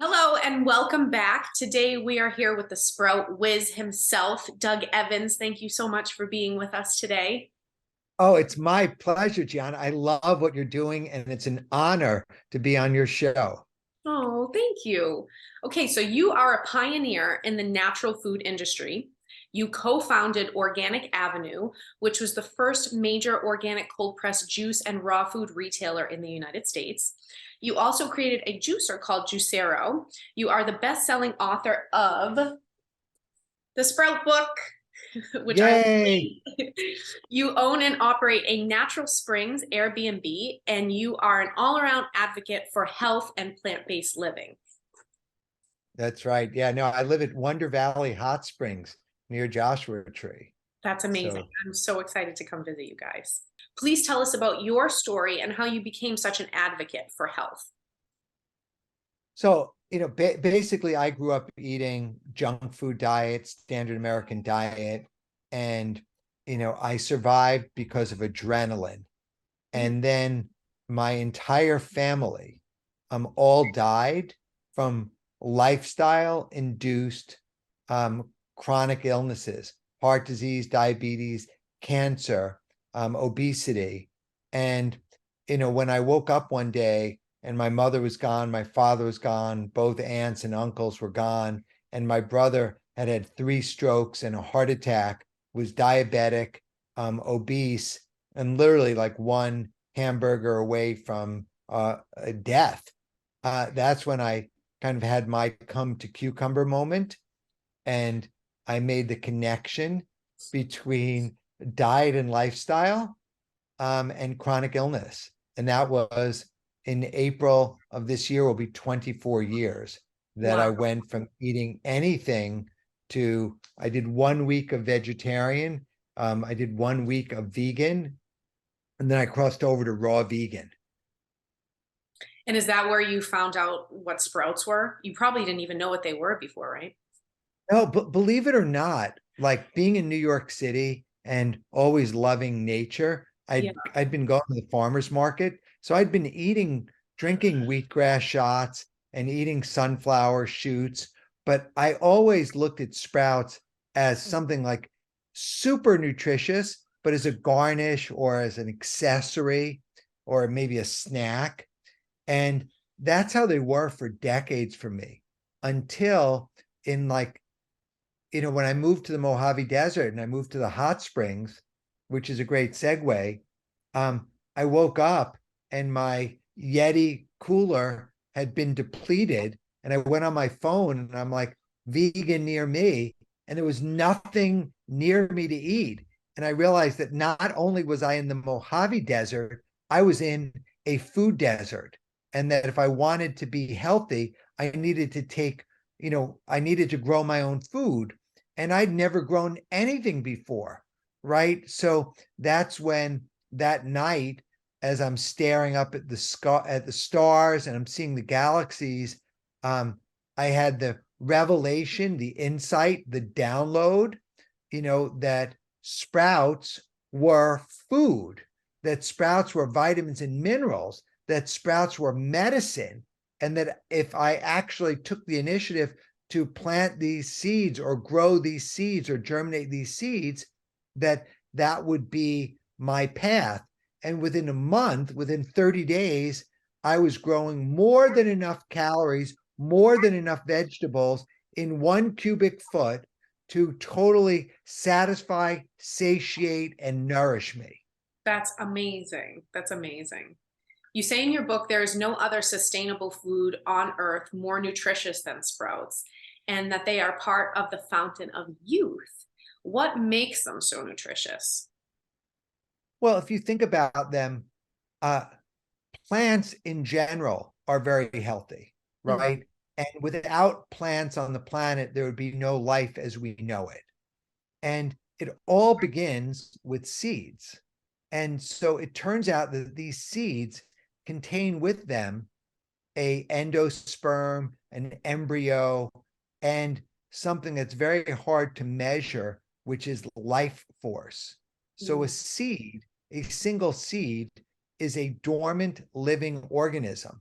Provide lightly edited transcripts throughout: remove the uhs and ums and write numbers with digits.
Hello and welcome back. Today we are here with the Sprout Whiz himself, Doug Evans. Thank you so much for being with us today. Oh, it's my pleasure, Gian. I love what you're doing, and it's an honor to be on your show. Oh, thank you. Okay, so you are a pioneer in the natural food industry. You co-founded Organic Avenue, which was the first major organic cold pressed juice and raw food retailer in the United States. You also created a juicer called Juicero. You are the best-selling author of the Sprout book, which I Yay! you own and operate a natural springs Airbnb, and you are an all-around advocate for health and plant-based living. That's right. Yeah, no, I live at Wonder Valley Hot Springs near Joshua Tree. That's amazing. So, I'm so excited to come visit you guys. Please tell us about your story and how you became such an advocate for health. basically, I grew up eating junk food diet, standard American diet, and I survived because of adrenaline. Mhm. And then my entire family, all died from lifestyle induced chronic illnesses, heart disease, diabetes, cancer, obesity. And, when I woke up one day and my mother was gone, my father was gone, both aunts and uncles were gone, and my brother had 3 strokes and a heart attack, was diabetic, obese, and literally like one hamburger away from death. That's when I kind of had my come to cucumber moment, and I made the connection between diet and lifestyle, and chronic illness. And that was in April of this year, will be 24 years that I Wow. went from eating anything to, I did 1 week of vegetarian, I did 1 week of vegan, and then I crossed over to raw vegan. And is that where you found out what sprouts were? You probably didn't even know what they were before, right? No, but believe it or not, like being in New York City and always loving nature, Yeah. I'd been going to the farmers market, so I'd been drinking wheatgrass shots and eating sunflower shoots, but I always looked at sprouts as something like super nutritious, but as a garnish or as an accessory or maybe a snack. And that's how they were for decades for me until in like when I moved to the Mojave Desert and I moved to the hot springs, which is a great segue, I woke up and my Yeti cooler had been depleted. And I went on my phone and I'm like, vegan near me. And there was nothing near me to eat. And I realized that not only was I in the Mojave Desert, I was in a food desert. And that if I wanted to be healthy, I needed to grow my own food, and I'd never grown anything before, right? So that's when that night, as I'm staring up at the stars and I'm seeing the galaxies, I had the revelation, the insight, the download, that sprouts were food, that sprouts were vitamins and minerals, that sprouts were medicine, and that if I actually took the initiative to plant these seeds or grow these seeds or germinate these seeds, that would be my path. And within a month, within 30 days, I was growing more than enough calories, more than enough vegetables in 1 cubic foot to totally satisfy, satiate, and nourish me. That's amazing. That's amazing. You say in your book there is no other sustainable food on earth more nutritious than sprouts, and that they are part of the fountain of youth. What makes them so nutritious? Well, if you think about them, uh, plants in general are very healthy, Mhm. right? And without plants on the planet, there would be no life as we know it. And it all begins with seeds. And so it turns out that these seeds contain with them a endosperm, an embryo, and something that's very hard to measure, which is life force. So a single seed, is a dormant living organism.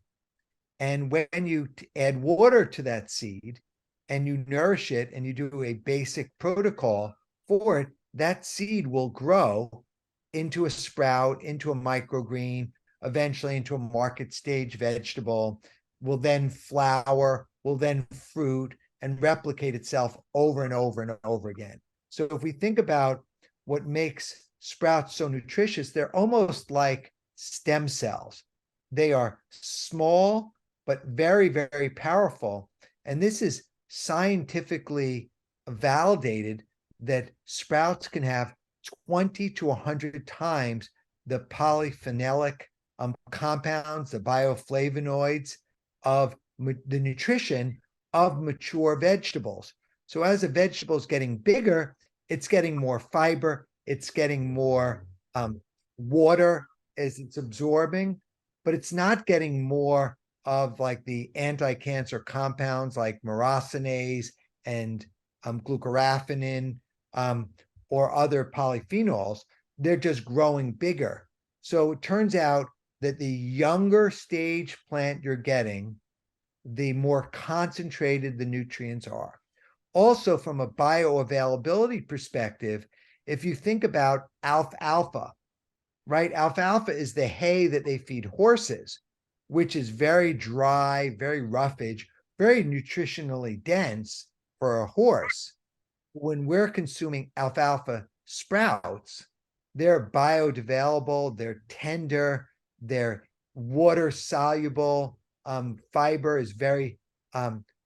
And when you add water to that seed and you nourish it and you do a basic protocol for it, that seed will grow into a sprout, into a microgreen, eventually into a market stage vegetable, will then flower, will then fruit, and replicate itself over and over and over again. So if we think about what makes sprouts so nutritious, they're almost like stem cells. They are small, but very, very powerful. And this is scientifically validated that sprouts can have 20 to 100 times the polyphenolic compounds, the bioflavonoids of the nutrition of mature vegetables. So as a vegetable is getting bigger, it's getting more fiber, it's getting more water as it's absorbing, but it's not getting more of like the anti-cancer compounds like myrosinase and glucoraphanin or other polyphenols. They're just growing bigger. So it turns out that the younger stage plant you're getting, the more concentrated the nutrients are. Also, from a bioavailability perspective, if you think about alfalfa, right? Alfalfa is the hay that they feed horses, which is very dry, very roughage, very nutritionally dense for a horse. When we're consuming alfalfa sprouts, they're biodegradable, they're tender, they're water soluble, fiber is very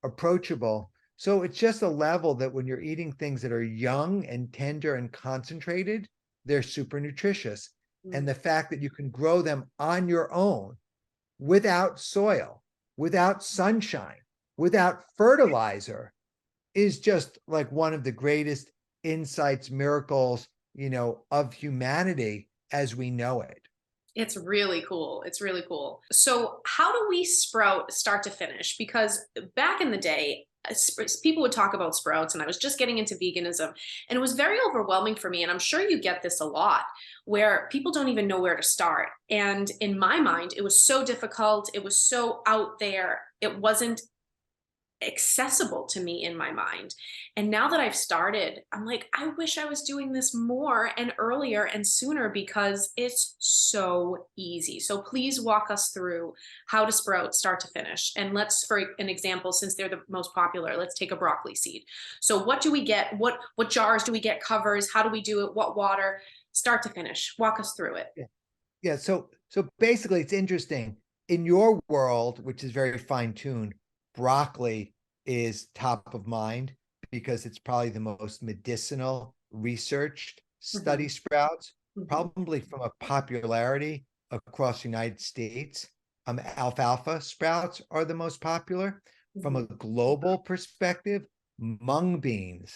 approachable. So it's just a level that when you're eating things that are young and tender and concentrated, they're super nutritious. And the fact that you can grow them on your own without soil, without sunshine, without fertilizer is just like one of the greatest insights, miracles, of humanity as we know it. It's really cool. It's really cool. So, how do we sprout start to finish? Because back in the day, people would talk about sprouts, and I was just getting into veganism, and it was very overwhelming for me. And I'm sure you get this a lot where people don't even know where to start. And in my mind, it was so difficult. It was so out there. It wasn't accessible to me in my mind. And now that I've started, I'm like, I wish I was doing this more and earlier and sooner because it's so easy. So please walk us through how to sprout start to finish. And let's, for an example, since they're the most popular, let's take a broccoli seed. So what do we get? What jars do we get? Covers? How do we do it? What water? Start to finish. Walk us through it. Yeah. So basically it's interesting. In your world, which is very fine-tuned, broccoli is top of mind because it's probably the most medicinal researched study sprouts, probably from a popularity across the United States. Alfalfa sprouts are the most popular. From a global perspective, mung beans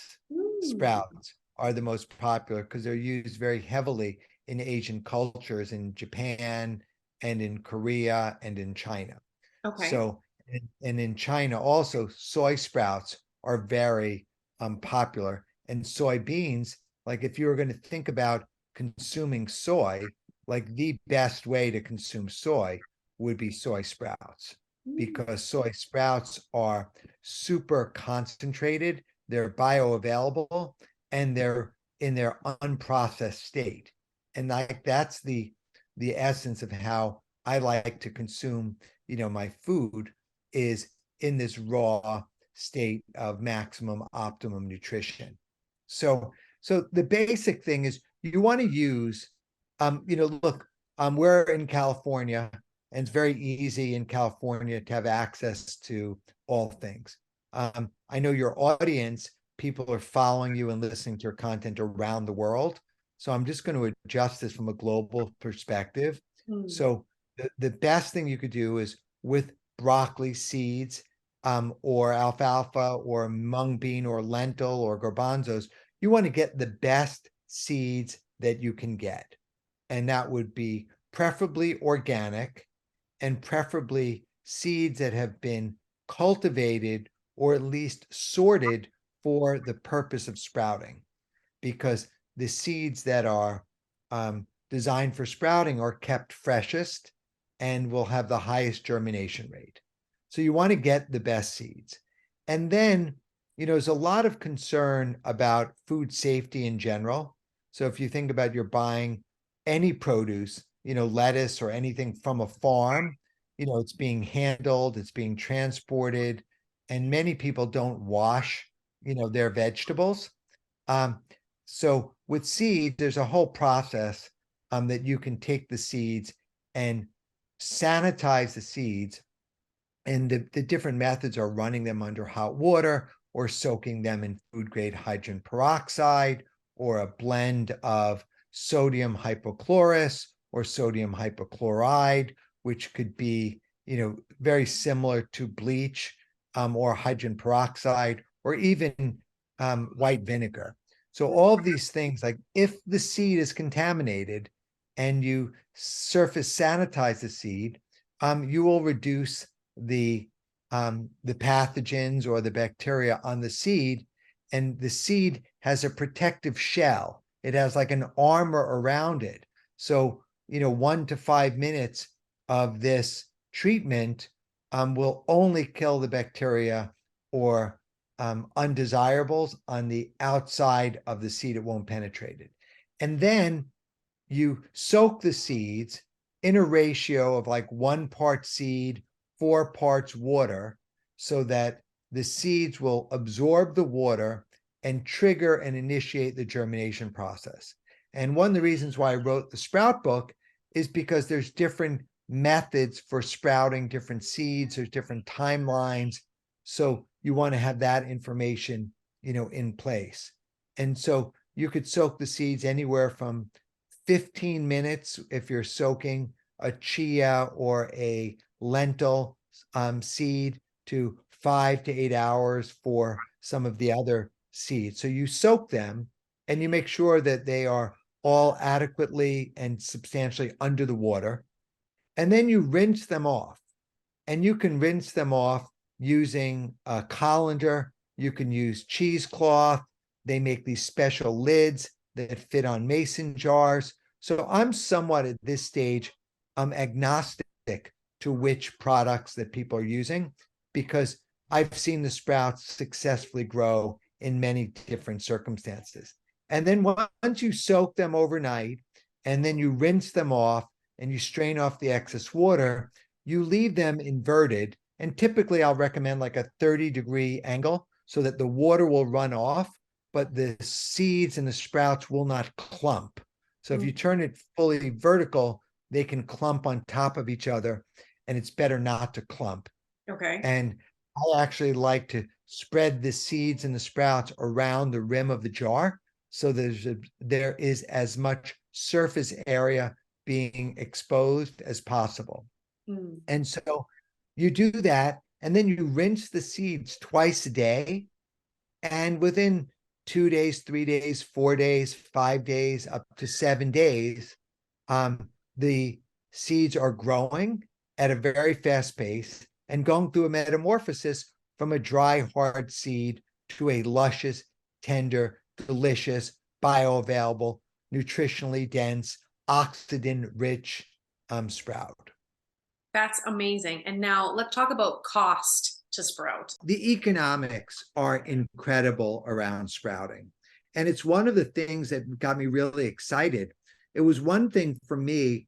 sprouts are the most popular because they're used very heavily in Asian cultures, in Japan and in Korea and in China. Okay. So, and in China also, soy sprouts are very popular. And soybeans, like if you were going to think about consuming soy, like the best way to consume soy would be soy sprouts, because soy sprouts are super concentrated, they're bioavailable, and they're in their unprocessed state. And like that's the essence of how I like to consume, my food is in this raw state of maximum optimum nutrition. So the basic thing is you want to use, look, we're in California, and it's very easy in California to have access to all things. I know your audience, people are following you and listening to your content around the world. So I'm just going to adjust this from a global perspective. So the best thing you could do is with broccoli seeds, or alfalfa or mung bean or lentil or garbanzos, you want to get the best seeds that you can get. And that would be preferably organic and preferably seeds that have been cultivated or at least sorted for the purpose of sprouting, because the seeds that are designed for sprouting are kept freshest and will have the highest germination rate. So you want to get the best seeds. And then, there's a lot of concern about food safety in general. So if you think about you're buying any produce, lettuce or anything from a farm, it's being handled, it's being transported, and many people don't wash, their vegetables. Um, so with seeds, there's a whole process that you can take the seeds and sanitize the seeds. And the different methods are running them under hot water or soaking them in food grade hydrogen peroxide or a blend of sodium hypochlorous or sodium hypochloride, which could be, very similar to bleach or hydrogen peroxide or even white vinegar. So all of these things, like if the seed is contaminated and you surface sanitize the seed, you will reduce the pathogens or the bacteria on the seed, and the seed has a protective shell. It has like an armor around it. So 1 to 5 minutes of this treatment will only kill the bacteria or undesirables on the outside of the seed. It won't penetrate it. And then you soak the seeds in a ratio of like 1 part seed, 4 parts water, so that the seeds will absorb the water and trigger and initiate the germination process. And one of the reasons why I wrote the Sprout book is because there's different methods for sprouting different seeds, there's different timelines. So you want to have that information, in place. And so you could soak the seeds anywhere from 15 minutes if you're soaking a chia or a lentil seed to 5 to 8 hours for some of the other seeds. So you soak them and you make sure that they are all adequately and substantially under the water. And then you rinse them off. And you can rinse them off using a colander. You can use cheesecloth. They make these special lids that fit on mason jars. So I'm somewhat at this stage, I'm agnostic to which products that people are using, because I've seen the sprouts successfully grow in many different circumstances. And then once you soak them overnight and then you rinse them off and you strain off the excess water, you leave them inverted. And typically I'll recommend like a 30-degree angle so that the water will run off, but the seeds and the sprouts will not clump. So if you turn it fully vertical, they can clump on top of each other, and it's better not to clump. Okay. And I actually like to spread the seeds and the sprouts around the rim of the jar, so there is as much surface area being exposed as possible. And so you do that, and then you rinse the seeds twice a day. And within 2 days, 3 days, 4 days, 5 days, up to 7 days, the seeds are growing at a very fast pace and going through a metamorphosis from a dry, hard seed to a luscious, tender, delicious, bioavailable, nutritionally dense, oxidant-rich sprout. That's amazing. And now let's talk about cost to sprout. The economics are incredible around sprouting. And it's one of the things that got me really excited. It was one thing for me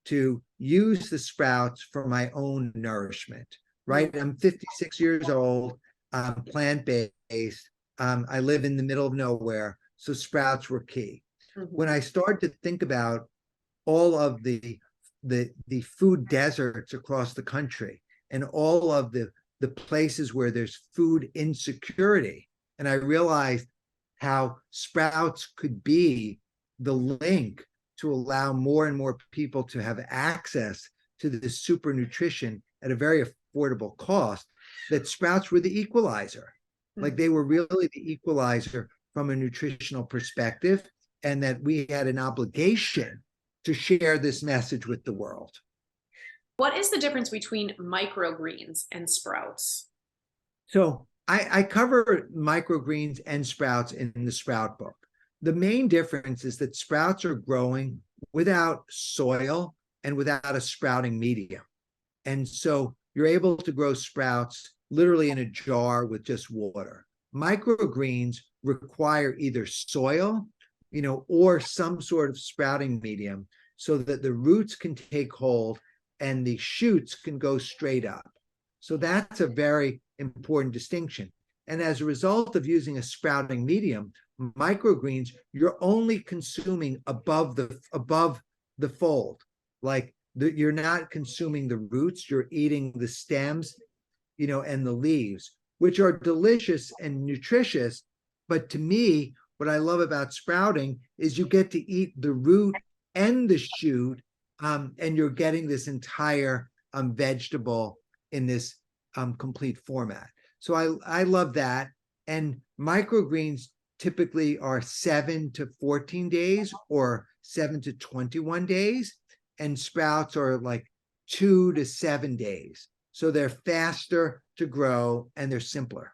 to use the sprouts for my own nourishment, right? I'm 56 years old, I'm plant-based, I live in the middle of nowhere, so sprouts were key. When I started to think about all of the food deserts across the country and all of the places where there's food insecurity, and I realized how sprouts could be the link to allow more and more people to have access to this super nutrition at a very affordable cost, that sprouts were the equalizer. Like they were really the equalizer from a nutritional perspective, and that we had an obligation to share this message with the world. What is the difference between microgreens and sprouts? So I cover microgreens and sprouts in the Sprout book. The main difference is that sprouts are growing without soil and without a sprouting medium. And so you're able to grow sprouts literally in a jar with just water. Microgreens require either soil, or some sort of sprouting medium so that the roots can take hold and the shoots can go straight up. So that's a very important distinction. And as a result of using a sprouting medium, microgreens, you're only consuming above the fold. Like you're not consuming the roots, you're eating the stems, and the leaves, which are delicious and nutritious. But to me, what I love about sprouting is you get to eat the root and the shoot, and you're getting this entire vegetable in this complete format. So I love that. And microgreens typically are 7 to 14 days or 7 to 21 days. And sprouts are like 2 to 7 days. So they're faster to grow and they're simpler.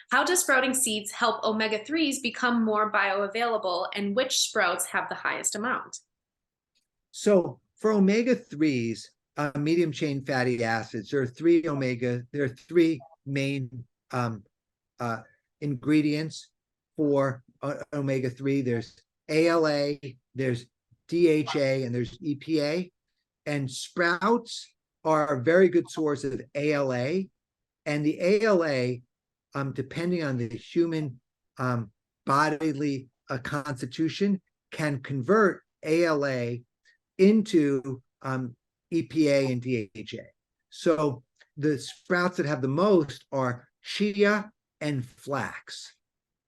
How does sprouting seeds help omega-3s become more bioavailable, and which sprouts have the highest amount? So for omega-3s, medium chain fatty acids, there are three main ingredients for omega-3. There's ALA, there's DHA, and there's EPA. And sprouts are a very good source of ALA. And the ALA, depending on the human bodily constitution, can convert ALA into EPA and DHA. So the sprouts that have the most are chia and flax,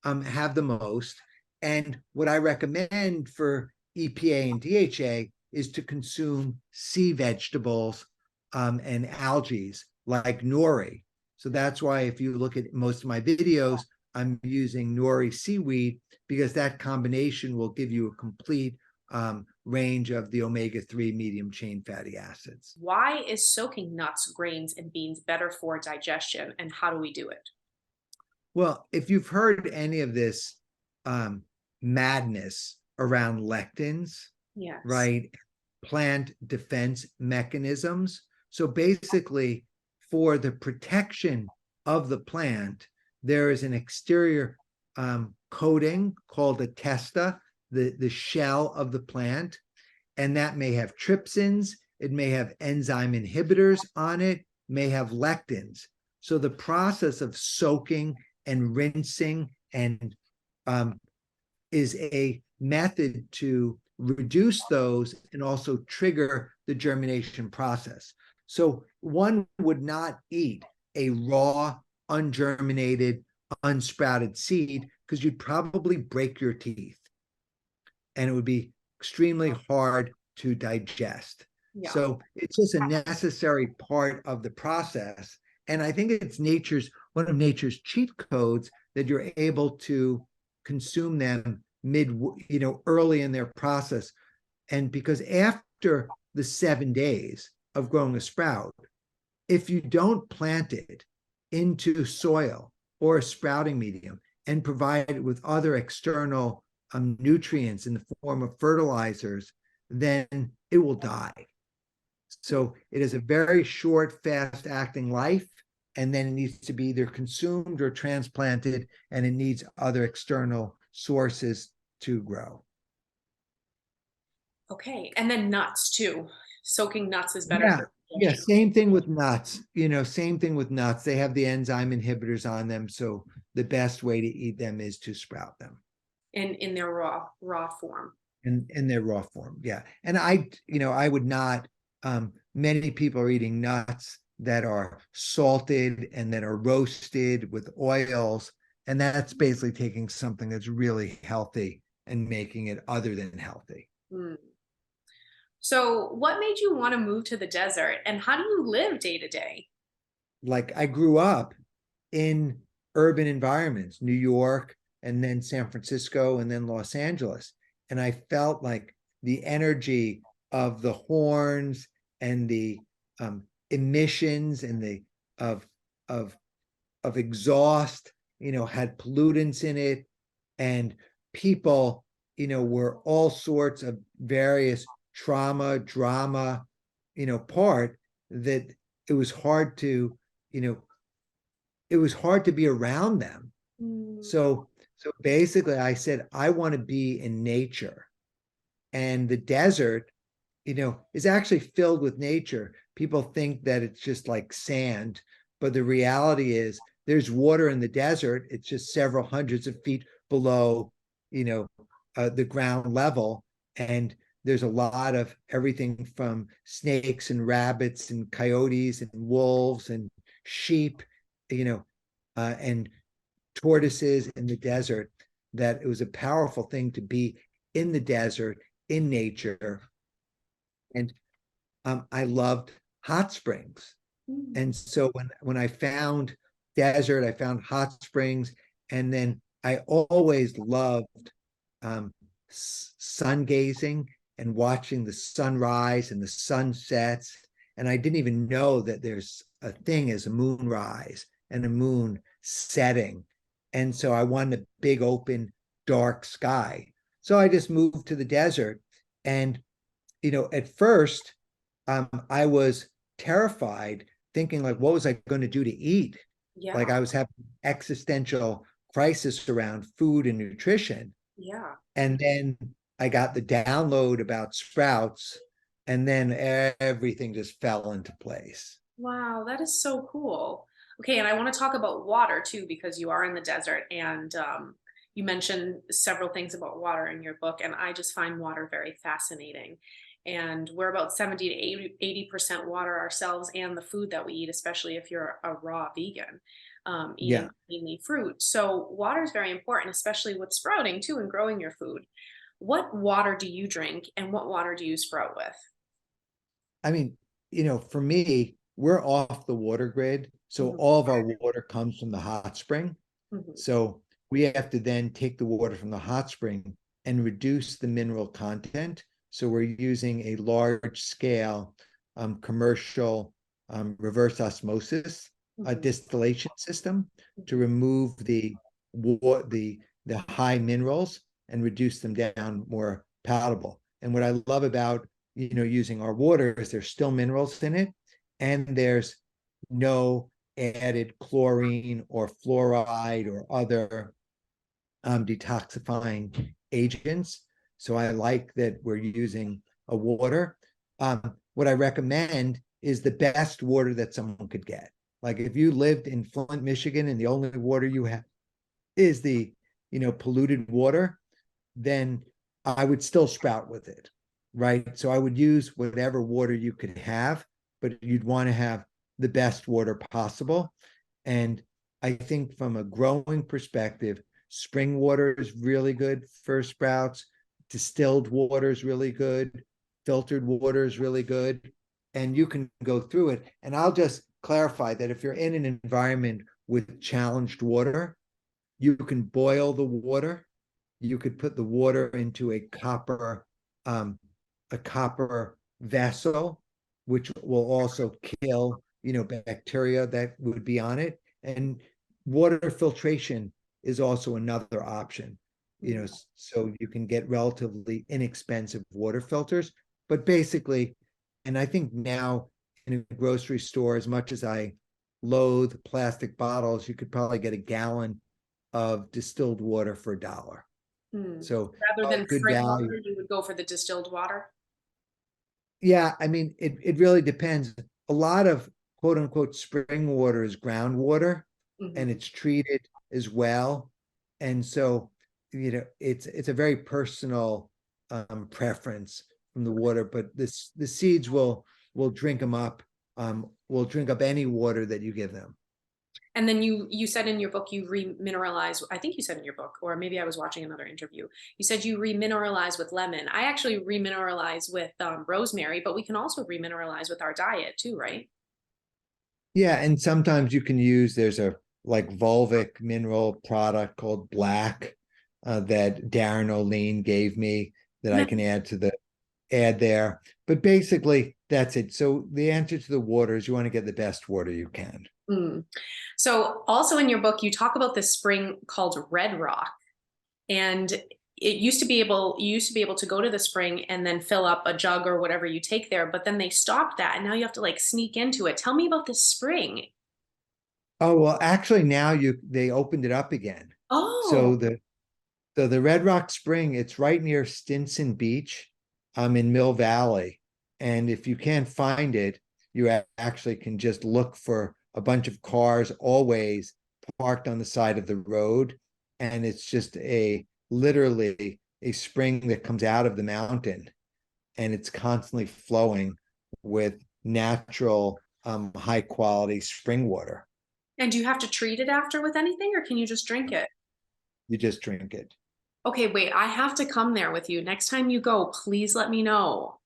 have the most. And what I recommend for EPA and DHA is to consume sea vegetables and algae like nori. So that's why if you look at most of my videos, I'm using nori seaweed, because that combination will give you a complete range of the omega-3 medium chain fatty acids. Why is soaking nuts, grains, and beans better for digestion, and how do we do it? Well, if you've heard any of this madness around lectins, Yes. right? Plant defense mechanisms. So basically, for the protection of the plant, there is an exterior coating called a testa, the shell of the plant, and that may have trypsins, it may have enzyme inhibitors on it, may have lectins. So the process of soaking and rinsing and is a method to reduce those and also trigger the germination process. So one would not eat a raw, ungerminated, unsprouted seed because you'd probably break your teeth and it would be extremely hard to digest. Yeah. So it's just a necessary part of the process. And I think it's one of nature's cheat codes that you're able to consume them early in their process. And because after the 7 days of growing a sprout, if you don't plant it into soil or a sprouting medium and provide it with other external nutrients in the form of fertilizers, then it will die. So it is a very short, fast-acting life, and then it needs to be either consumed or transplanted, and it needs other external sources to grow. Okay, and then nuts too. Soaking nuts is better. Yeah, same thing with nuts. Same thing with nuts. They have the enzyme inhibitors on them, so the best way to eat them is to sprout them. In their raw form. In their raw form, yeah. And I would not. Many people are eating nuts that are salted and that are roasted with oils, and that's basically taking something that's really healthy and making it other than healthy. Mm. So what made you want to move to the desert, and how do you live day to day? Like I grew up in urban environments, New York, and then San Francisco, and then Los Angeles. And I felt like the energy of the horns and the emissions and the of exhaust, had pollutants in it, and people, were all sorts of various trauma, drama, part that it was hard to, you know, it was hard to be around them. Mm. So basically I said, I want to be in nature. And the desert, is actually filled with nature. People think that it's just like sand, but the reality is there's water in the desert. It's just several hundreds of feet below, you know, the ground level. And there's a lot of everything from snakes and rabbits and coyotes and wolves and sheep, and tortoises in the desert, that it was a powerful thing to be in the desert, in nature. And I loved hot springs. Mm. And so when I found desert, I found hot springs, and then I always loved sun gazing and watching the sunrise and the sunsets. And I didn't even know that there's a thing as a moonrise and a moon setting. And so I wanted a big open dark sky. So I just moved to the desert. And at first, I was terrified, thinking like, what was I going to do to eat? Like Yeah. I was having existential crisis around food and nutrition. Yeah. And then I got the download about Sprouts, and then everything just fell into place. Wow, that is so cool. Okay, and I want to talk about water too, because you are in the desert and you mentioned several things about water in your book, and I just find water very fascinating. And we're about 70 to 80% water ourselves and the food that we eat, especially if you're a raw vegan, Yeah. eating mainly fruit. So water is very important, especially with sprouting too and growing your food. What water do you drink and what water do you sprout with? I mean, for me, we're off the water grid. So Mhm, all of our water comes from the hot spring. mhm, So we have to then take the water from the hot spring and reduce the mineral content. So we're using a large scale commercial reverse osmosis mhm, distillation system to mhm. remove the high minerals and reduce them down more palatable. And what I love about using our water is there's still minerals in it, and there's no added chlorine or fluoride or other detoxifying agents. So I like that we're using a water. What I recommend is the best water that someone could get. Like if you lived in Flint, Michigan, and the only water you have is the polluted water, then I would still sprout with it, right? So I would use whatever water you could have, but you'd want to have the best water possible. And I think from a growing perspective, spring water is really good for sprouts. Distilled water is really good. Filtered water is really good. And you can go through it. And I'll just clarify that if you're in an environment with challenged water, you can boil the water. You could put the water into um, a copper vessel, which will also kill, bacteria that would be on it. And water filtration is also another option, so you can get relatively inexpensive water filters. But basically, and I think now in a grocery store, as much as I loathe plastic bottles, you could probably get a gallon of distilled water for $1. Hmm. So Rather than good spring value. water, you would go for the distilled water? Yeah, I mean, it really depends. A lot of quote unquote spring water is groundwater, and Mhm. it's treated as well. And so, it's a very personal preference from the water, but the seeds will drink them up, will drink up any water that you give them. And then you said in your book you remineralize. I think you said in your book, or maybe I was watching another interview. You said you remineralize with lemon. I actually remineralize with rosemary, but we can also remineralize with our diet too, right? Yeah, and sometimes you can use there's a like vulvic mineral product called Black that Darren O'Lean gave me that I can add there. But basically, that's it. So the answer to the water is you want to get the best water you can. Mm. So also in your book, you talk about this spring called Red Rock. And it used to be able, you used to be able to go to the spring and then fill up a jug or whatever you take there, but then they stopped that and now you have to like sneak into it. Tell me about this spring. Oh, well, actually now they opened it up again. Oh, So the Red Rock Spring, it's right near Stinson Beach, in Mill Valley. And if you can't find it, you actually can just look for a bunch of cars always parked on the side of the road. And it's just literally a spring that comes out of the mountain, and it's constantly flowing with natural, high quality spring water. and do you have to treat it after with anything or can you just drink it? You just drink it. Okay, wait, I have to come there with you. Next time you go, please let me know.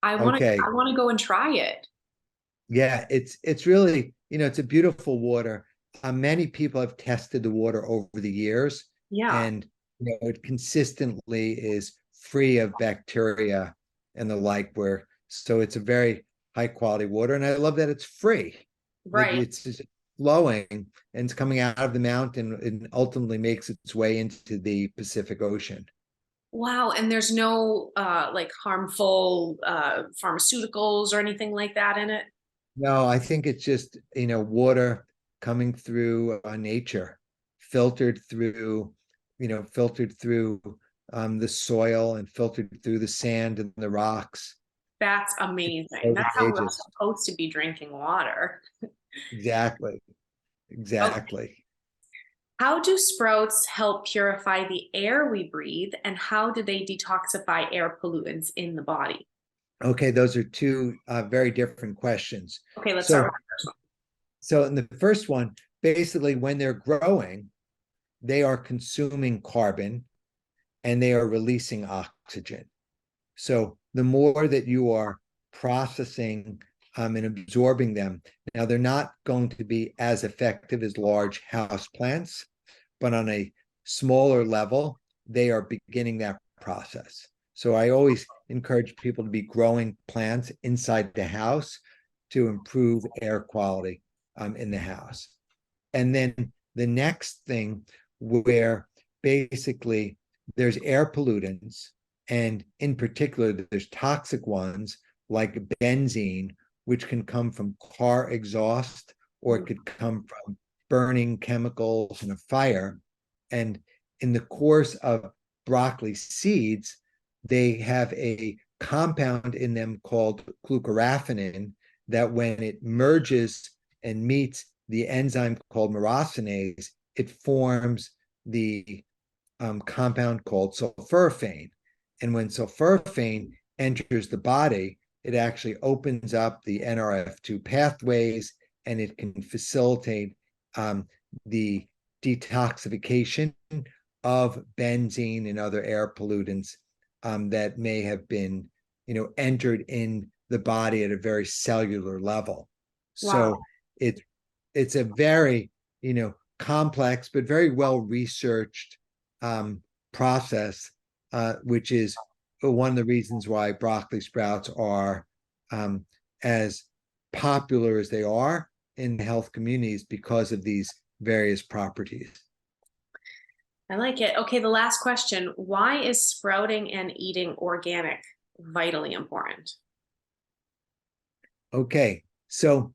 Okay. I want to go and try it. Yeah, it's really, it's a beautiful water. Many people have tested the water over the years, Yeah. and it consistently is free of bacteria and the like. So it's a very high quality water, and I love that it's free. That Right. it's just flowing and it's coming out of the mountain and ultimately makes its way into the Pacific Ocean. Wow, and there's no like harmful pharmaceuticals or anything like that in it. No, I think it's just, water coming through, nature, filtered through, filtered through, the soil and filtered through the sand and the rocks That's amazing. over That's the how we're ages. supposed to be drinking water. Exactly. Okay. Exactly. How do sprouts help purify the air we breathe, and how do they detoxify air pollutants in the body? Okay, those are two, very different questions. Okay, let's start So, with the first one. so in the first one, basically, when they're growing, they are consuming carbon and they are releasing oxygen. So the more that you are processing, and absorbing them, now they're not going to be as effective as large house plants, but on a smaller level, they are beginning that process. So I always encourage people to be growing plants inside the house to improve air quality, in the house. And then the next thing, where basically there's air pollutants, and in particular, there's toxic ones like benzene, which can come from car exhaust or it could come from burning chemicals in a fire. And in the course of broccoli seeds, they have a compound in them called glucoraphanin that when it merges and meets the enzyme called myrosinase, it forms the, compound called sulforaphane. And when sulforaphane enters the body, it actually opens up the NRF2 pathways and it can facilitate, the detoxification of benzene and other air pollutants, that may have been, entered in the body at a very cellular level. Wow. So it's a very, complex but very well researched, process, which is one of the reasons why broccoli sprouts are, as popular as they are in health communities because of these various properties. I like it. Okay, the last question. Why is sprouting and eating organic vitally important? Okay, so,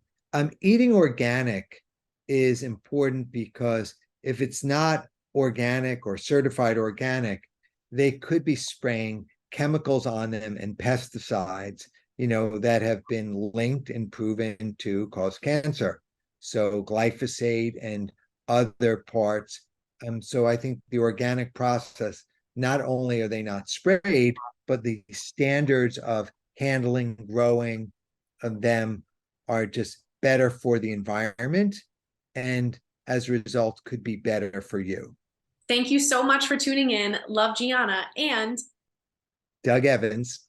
eating organic is important because if it's not organic or certified organic, they could be spraying chemicals on them and pesticides, that have been linked and proven to cause cancer. So glyphosate and other parts. So I think the organic process, not only are they not sprayed, but the standards of handling, growing of them are just better for the environment, and as a result could be better for you. Thank you so much for tuning in. Love, Gianna, and Doug Evans.